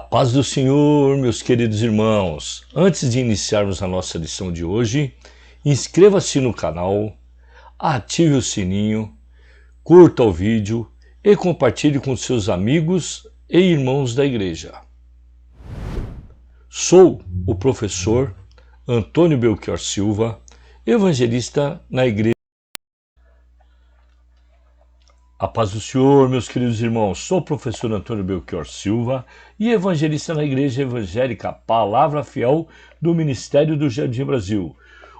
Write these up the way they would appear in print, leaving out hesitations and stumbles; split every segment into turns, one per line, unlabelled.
Paz do Senhor, meus queridos irmãos. Antes de iniciarmos a nossa lição de hoje, inscreva-se no canal, ative o sininho, curta o vídeo e compartilhe com seus amigos e irmãos da igreja. Sou o professor Antônio Belchior Silva, evangelista na igreja. A paz do Senhor, meus queridos irmãos. Sou o professor Antônio Belchior Silva e evangelista na Igreja Evangélica Palavra Fiel do Ministério do Jardim Brasil.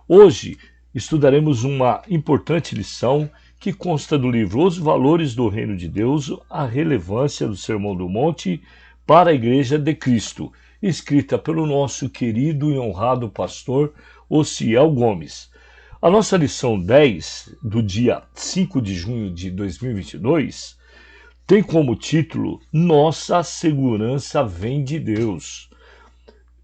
Hoje estudaremos uma importante lição que consta do livro Os Valores do Reino de Deus, a relevância do Sermão do Monte para a Igreja de Cristo, escrita pelo nosso querido e honrado pastor Ociel Gomes. A nossa lição 10, do dia 5 de junho de 2022, tem como título Nossa segurança vem de Deus.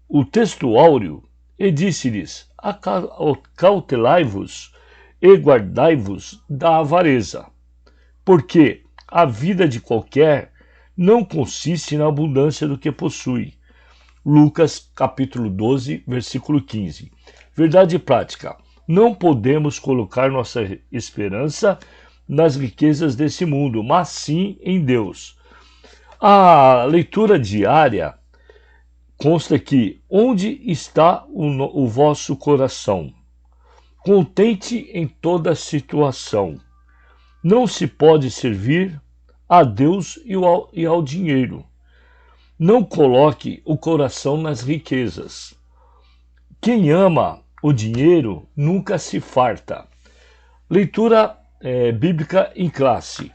O texto áureo, e disse-lhes, acautelai-vos e guardai-vos da avareza, porque a vida de qualquer não consiste na abundância do que possui. Lucas capítulo 12, versículo 15. Verdade prática. Não podemos colocar nossa esperança nas riquezas desse mundo, mas sim em Deus. A leitura diária consta que onde está o vosso coração? Contente em toda situação. Não se pode servir a Deus e ao dinheiro. Não coloque o coração nas riquezas. Quem ama o dinheiro nunca se farta. Leitura bíblica em classe.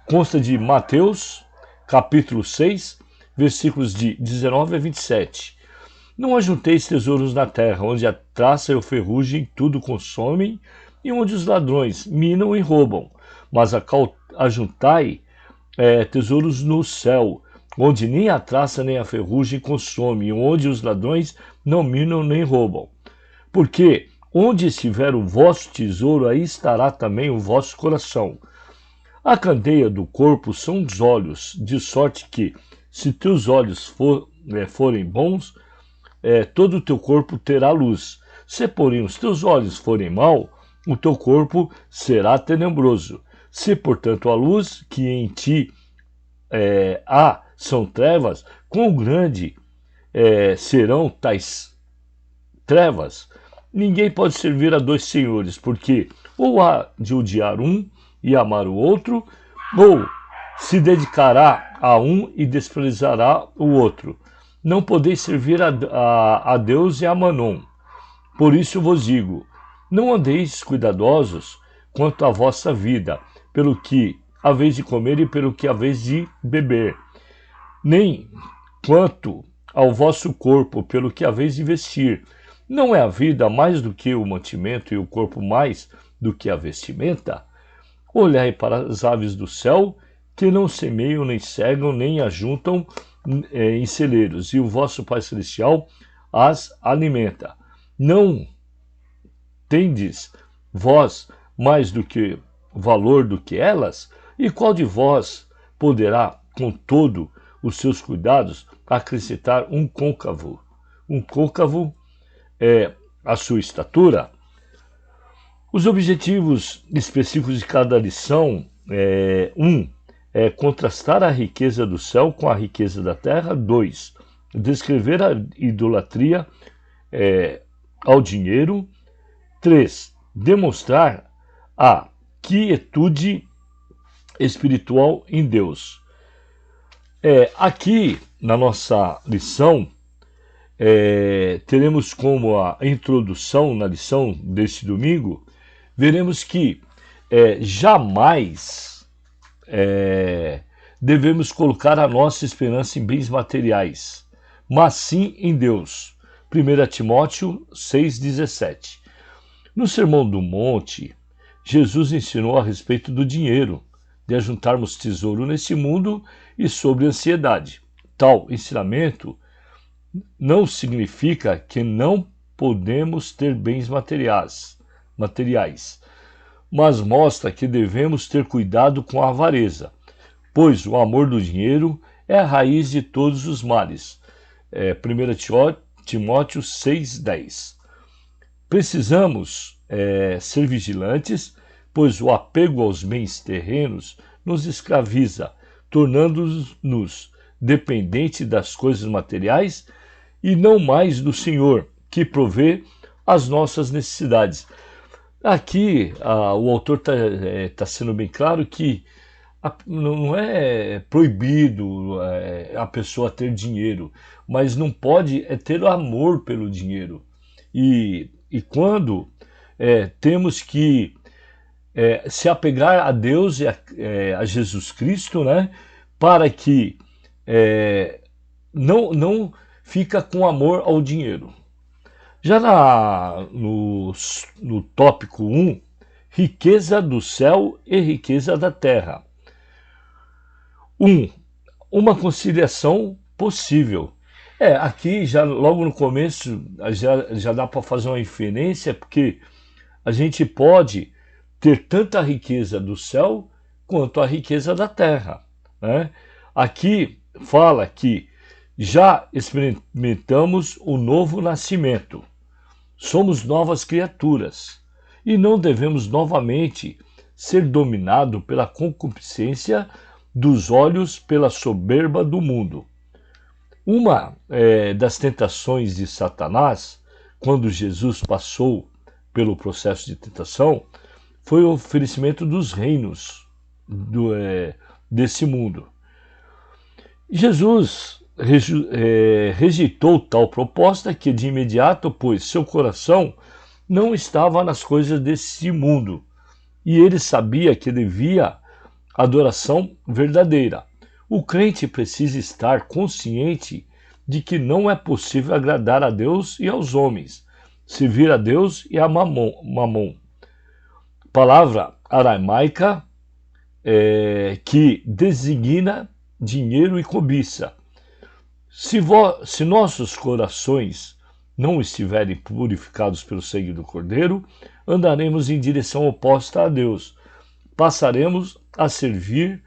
Consta de Mateus, capítulo 6, versículos de 19 a 27. Não ajunteis tesouros na terra, onde a traça e a ferrugem tudo consomem, e onde os ladrões minam e roubam. Mas ajuntai tesouros no céu, onde nem a traça nem a ferrugem consomem, e onde os ladrões não minam nem roubam. Porque onde estiver o vosso tesouro, aí estará também o vosso coração. A candeia do corpo são os olhos, de sorte que, se teus olhos forem bons, todo o teu corpo terá luz. Se, porém, os teus olhos forem maus, o teu corpo será tenebroso. Se, portanto, a luz que em ti há são trevas, quão grande serão tais trevas? Ninguém pode servir a dois senhores, porque ou há de odiar um e amar o outro, ou se dedicará a um e desprezará o outro. Não podeis servir a Deus e a Mammon. Por isso vos digo, não andeis cuidadosos quanto à vossa vida, pelo que haveis de comer e pelo que haveis de beber, nem quanto ao vosso corpo, pelo que haveis de vestir. Não é a vida mais do que o mantimento e o corpo mais do que a vestimenta? Olhai para as aves do céu, que não semeiam, nem cegam, nem ajuntam em celeiros, e o vosso Pai Celestial as alimenta. Não tendes vós mais do que valor do que elas? E qual de vós poderá, com todo os seus cuidados, acrescentar um côncavo? Um côncavo a sua estatura? Os objetivos específicos de cada lição é contrastar a riqueza do céu com a riqueza da terra. 2, descrever a idolatria ao dinheiro. 3, demonstrar a quietude espiritual em Deus. Aqui na nossa lição teremos como a introdução na lição deste domingo, veremos que jamais devemos colocar a nossa esperança em bens materiais, mas sim em Deus. 1 Timóteo 6,17. No Sermão do Monte, Jesus ensinou a respeito do dinheiro, de ajuntarmos tesouro nesse mundo e sobre ansiedade. Tal ensinamento não significa que não podemos ter bens materiais, mas mostra que devemos ter cuidado com a avareza, pois o amor do dinheiro é a raiz de todos os males. 1 Timóteo 6,10. Precisamos ser vigilantes, pois o apego aos bens terrenos nos escraviza, tornando-nos dependentes das coisas materiais e não mais do Senhor, que provê as nossas necessidades. Aqui, o autor está sendo bem claro que não é proibido a pessoa ter dinheiro, mas não pode ter amor pelo dinheiro. E quando temos que se apegar a Deus e a Jesus Cristo, né, para que não fica com amor ao dinheiro. Já no tópico 1, riqueza do céu e riqueza da terra. Uma conciliação possível. Aqui, já logo no começo, já dá para fazer uma inferência, porque a gente pode ter tanta riqueza do céu quanto a riqueza da terra, né? Aqui fala que já experimentamos o novo nascimento. Somos novas criaturas e não devemos novamente ser dominados pela concupiscência dos olhos, pela soberba do mundo. Uma das tentações de Satanás, quando Jesus passou pelo processo de tentação, foi o oferecimento dos reinos desse mundo. Jesus rejeitou tal proposta que de imediato, pois seu coração não estava nas coisas desse mundo, e ele sabia que devia adoração verdadeira. O crente precisa estar consciente de que não é possível agradar a Deus e aos homens, servir a Deus e a Mamon. Palavra aramaica que designa dinheiro e cobiça. Se nossos corações não estiverem purificados pelo sangue do Cordeiro, andaremos em direção oposta a Deus. Passaremos a servir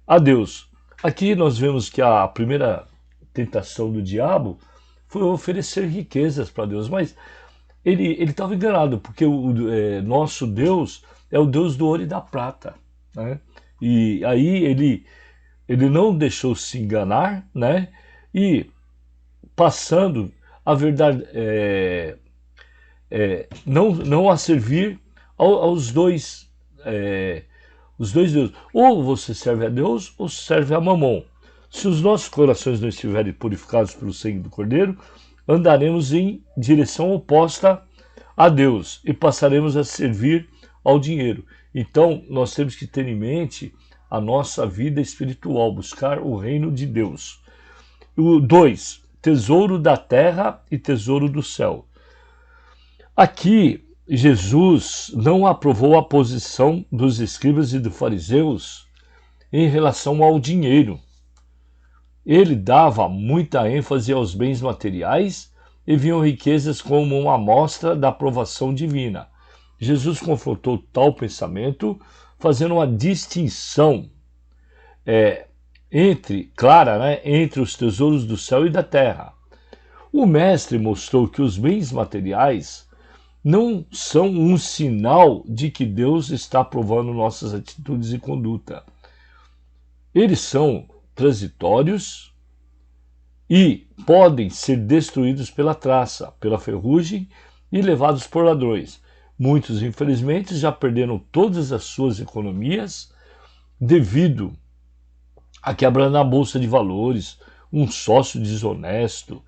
a Deus. Aqui nós vemos que a primeira tentação do diabo foi oferecer riquezas para Deus, mas ele estava enganado, porque nosso Deus é o Deus do ouro e da prata, né? E aí ele não deixou se enganar, né? E passando a verdade, não a servir aos dois, os dois deuses. Ou você serve a Deus ou serve a Mamon. Se os nossos corações não estiverem purificados pelo sangue do Cordeiro, andaremos em direção oposta a Deus e passaremos a servir ao dinheiro. Então, nós temos que ter em mente a nossa vida espiritual, buscar o reino de Deus. 2. Tesouro da terra e tesouro do céu. Aqui, Jesus não aprovou a posição dos escribas e dos fariseus em relação ao dinheiro. Ele dava muita ênfase aos bens materiais e viam riquezas como uma amostra da aprovação divina. Jesus confrontou tal pensamento, fazendo uma distinção clara, né, entre os tesouros do céu e da terra. O mestre mostrou que os bens materiais não são um sinal de que Deus está aprovando nossas atitudes e conduta. Eles são transitórios e podem ser destruídos pela traça, pela ferrugem e levados por ladrões. Muitos, infelizmente, já perderam todas as suas economias devido à quebra na bolsa de valores, um sócio desonesto,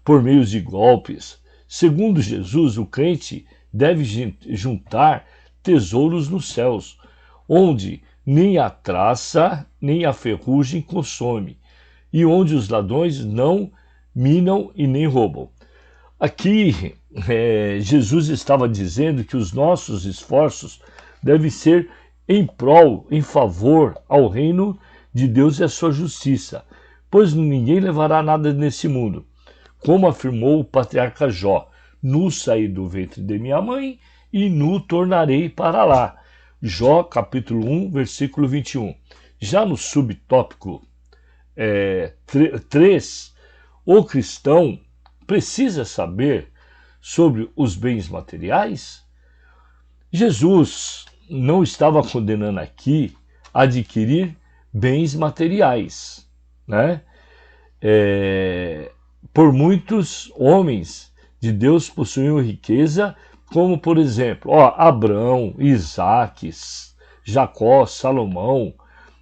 por meio de golpes. Segundo Jesus, o crente deve juntar tesouros nos céus, onde nem a traça nem a ferrugem consome, e onde os ladrões não minam e nem roubam. Aqui, Jesus estava dizendo que os nossos esforços devem ser em prol, em favor ao reino de Deus e a sua justiça, pois ninguém levará nada nesse mundo. Como afirmou o patriarca Jó, nu saí do ventre de minha mãe e nu tornarei para lá. Jó, capítulo 1, versículo 21. Já no subtópico 3, o cristão precisa saber sobre os bens materiais? Jesus não estava condenando aqui a adquirir bens materiais, né? Por muitos homens de Deus possuíam riqueza, como por exemplo, Abraão, Isaac, Jacó, Salomão.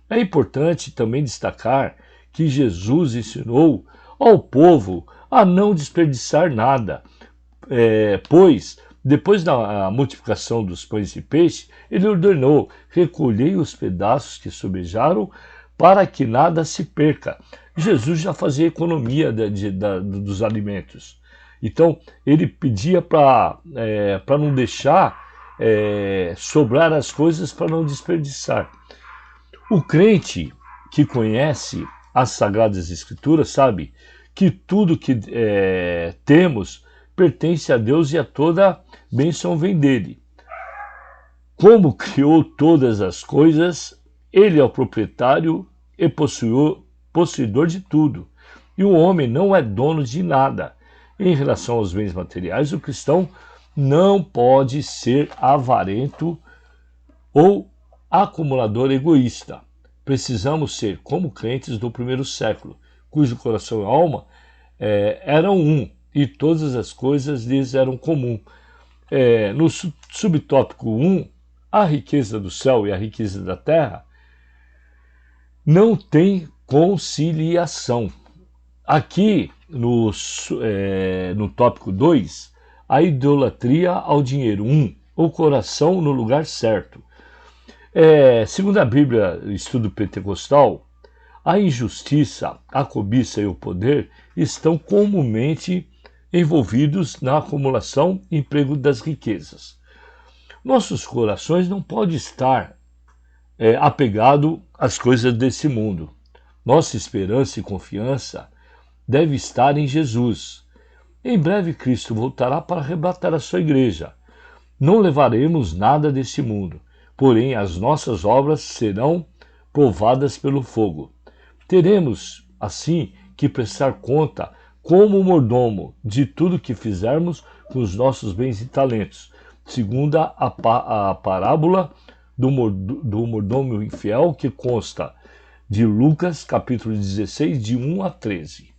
É importante também destacar que Jesus ensinou ao povo a não desperdiçar nada, pois depois da multiplicação dos pães e peixes, ele ordenou: recolhei os pedaços que sobejaram para que nada se perca. Jesus já fazia economia dos alimentos. Então, ele pedia para não deixar sobrar as coisas, para não desperdiçar. O crente que conhece as Sagradas Escrituras sabe que tudo que temos pertence a Deus e a toda bênção vem dele. Como criou todas as coisas, ele é o proprietário e possuidor de tudo. E o homem não é dono de nada. Em relação aos bens materiais, o cristão não pode ser avarento ou acumulador egoísta. Precisamos ser como crentes do primeiro século, cujo coração e alma eram um, e todas as coisas lhes eram comum. No subtópico 1, a riqueza do céu e a riqueza da terra não tem conciliação. Aqui, no tópico 2, a idolatria ao dinheiro. 1, o coração no lugar certo. Segundo a Bíblia, estudo pentecostal, a injustiça, a cobiça e o poder estão comumente envolvidos na acumulação e emprego das riquezas. Nossos corações não podem estar apegados às coisas desse mundo. Nossa esperança e confiança deve estar em Jesus. Em breve Cristo voltará para arrebatar a sua igreja. Não levaremos nada desse mundo, porém as nossas obras serão provadas pelo fogo. Teremos, assim, que prestar conta como mordomo de tudo que fizermos com os nossos bens e talentos, segundo a parábola do mordomo infiel, que consta de Lucas, capítulo 16, de 1 a 13.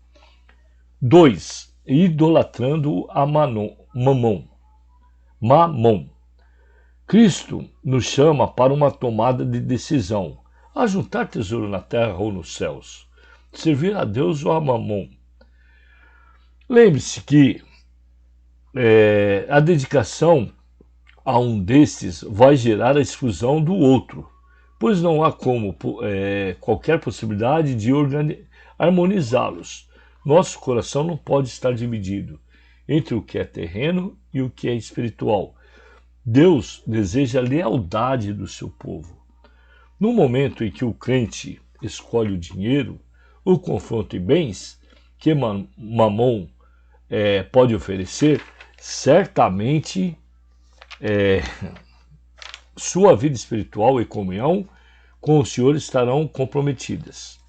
2. Idolatrando a Mamon. Cristo nos chama para uma tomada de decisão: ajuntar tesouro na terra ou nos céus, servir a Deus ou a Mamon. Lembre-se que a dedicação a um destes vai gerar a exclusão do outro, pois não há qualquer possibilidade de harmonizá-los. Nosso coração não pode estar dividido entre o que é terreno e o que é espiritual. Deus deseja a lealdade do seu povo. No momento em que o crente escolhe o dinheiro, o confronto e bens que Mamon pode oferecer, certamente sua vida espiritual e comunhão com o Senhor estarão comprometidas.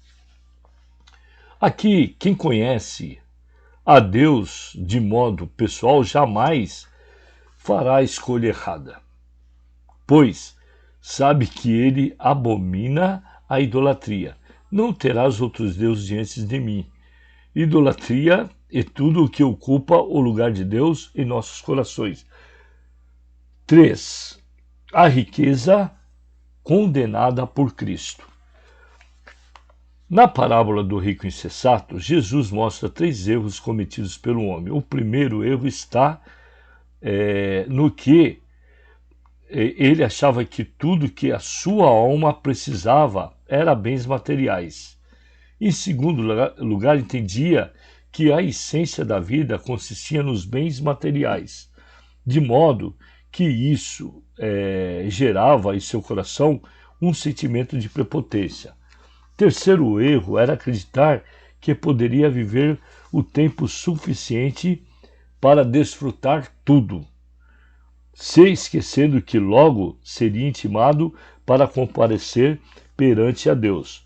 Aqui, quem conhece a Deus de modo pessoal jamais fará a escolha errada, pois sabe que ele abomina a idolatria. Não terás outros deuses diante de mim. Idolatria é tudo o que ocupa o lugar de Deus em nossos corações. 3. A riqueza condenada por Cristo. Na parábola do rico insensato, Jesus mostra 3 erros cometidos pelo homem. O primeiro erro está no que ele achava que tudo que a sua alma precisava era bens materiais. Em segundo lugar, entendia que a essência da vida consistia nos bens materiais, de modo que isso gerava em seu coração um sentimento de prepotência. Terceiro erro era acreditar que poderia viver o tempo suficiente para desfrutar tudo, se esquecendo que logo seria intimado para comparecer perante a Deus.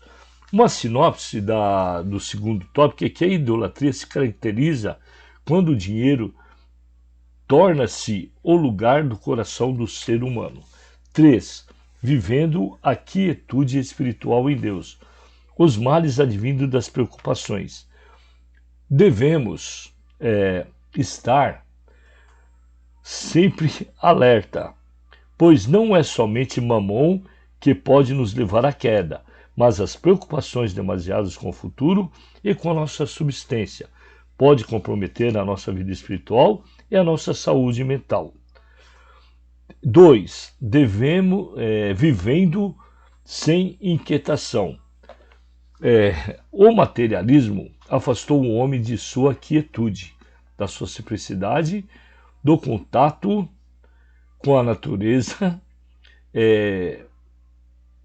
Uma sinopse do segundo tópico é que a idolatria se caracteriza quando o dinheiro torna-se o lugar do coração do ser humano. 3. Vivendo a quietude espiritual em Deus. Os males advindo das preocupações. Devemos estar sempre alerta, pois não é somente Mamon que pode nos levar à queda, mas as preocupações demasiadas com o futuro e com a nossa subsistência pode comprometer a nossa vida espiritual e a nossa saúde mental. 2. Vivendo sem inquietação. O materialismo afastou o homem de sua quietude, da sua simplicidade, do contato com a natureza,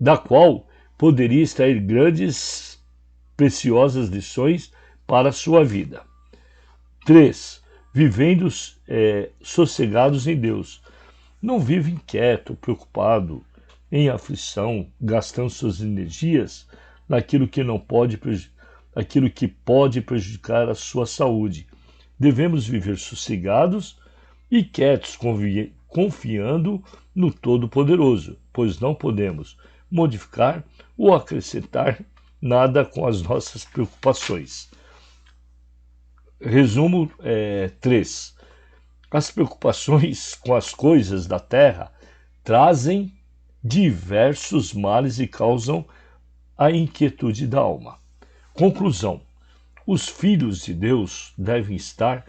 da qual poderia extrair grandes, preciosas lições para a sua vida. 3. Vivendo sossegados em Deus. Não vive inquieto, preocupado, em aflição, gastando suas energias naquilo que aquilo que pode prejudicar a sua saúde. Devemos viver sossegados e quietos, confiando no Todo-Poderoso, pois não podemos modificar ou acrescentar nada com as nossas preocupações. Resumo 3. As preocupações com as coisas da terra trazem diversos males e causam a inquietude da alma. Conclusão: os filhos de Deus devem estar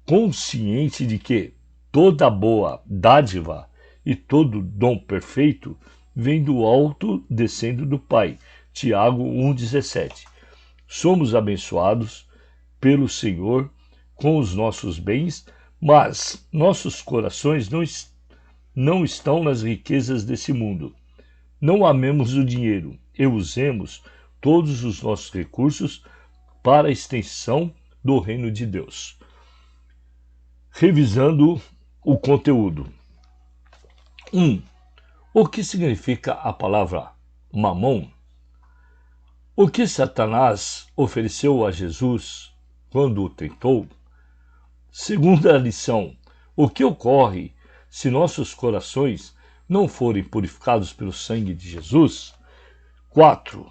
conscientes de que toda boa dádiva e todo dom perfeito vem do alto, descendo do Pai. Tiago 1,17. Somos abençoados pelo Senhor com os nossos bens, mas nossos corações não estão nas riquezas desse mundo. Não amemos o dinheiro e usemos todos os nossos recursos para a extensão do reino de Deus. Revisando o conteúdo. 1. O que significa a palavra mamon? O que Satanás ofereceu a Jesus quando o tentou? Segunda lição: o que ocorre se nossos corações não forem purificados pelo sangue de Jesus? 4.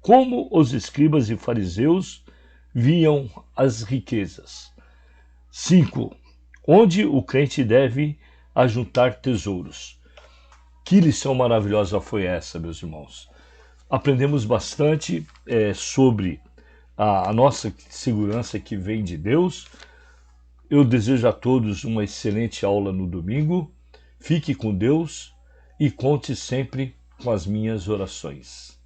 Como os escribas e fariseus viam as riquezas? 5. Onde o crente deve ajuntar tesouros? Que lição maravilhosa foi essa, meus irmãos? Aprendemos bastante sobre a nossa segurança que vem de Deus. Eu desejo a todos uma excelente aula no domingo. Fique com Deus e conte sempre com as minhas orações.